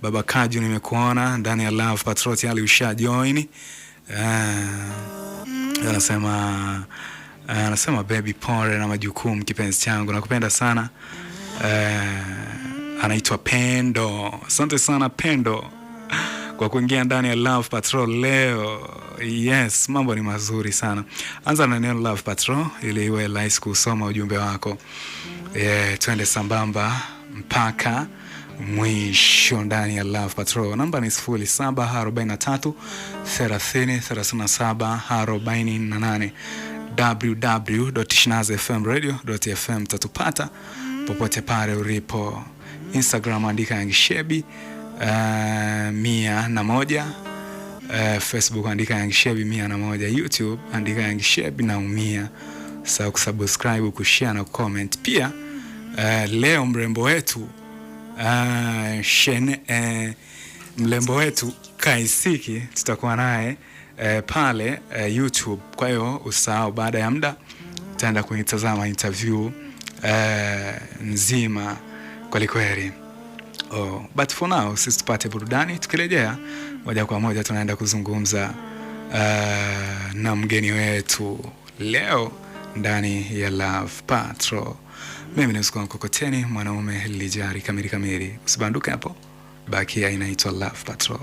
Baba Kaju nimekuona ndani ya Love Patrol tayari ushajoin. Anasema baby pole na majukumu kipenzi changu nakupenda sana. Anaitwa Pendo. Asante sana Pendo kwa kuingia ndani ya Love Patrol leo. Yes, mambo ni mazuri sana. Anza na neno Love Patrol ili iwe rahisi kusoma ujumbe wako. Twende sambamba mpaka mwisho ndani ya Love Patrol. Namba ni 0743 30 37 48 www.shnazfmradio.fm tatupata popote pale ulipo. Instagram andika Yangishebi 101, Facebook andika Yangishebi 101, YouTube andika Yangishebi na 100. Sawa kusubscribe, kushare na comment. Pia leo mrembo wetu mrembo wetu Kaisiki tutakuwa naye pale YouTube. Kwa hiyo usahau baada ya muda utaenda kuitazama interview nzima kweli. But for now sisi tupate burudani, tukirejea moja kwa moja tunaenda kuzungumza na mgeni wetu leo ndani ya Love Patrol. Mimi ni Msuko Mkokoteni, mwanaume lijari kamili. Usibanduke hapo. Bakia inaitwa Love Patrol.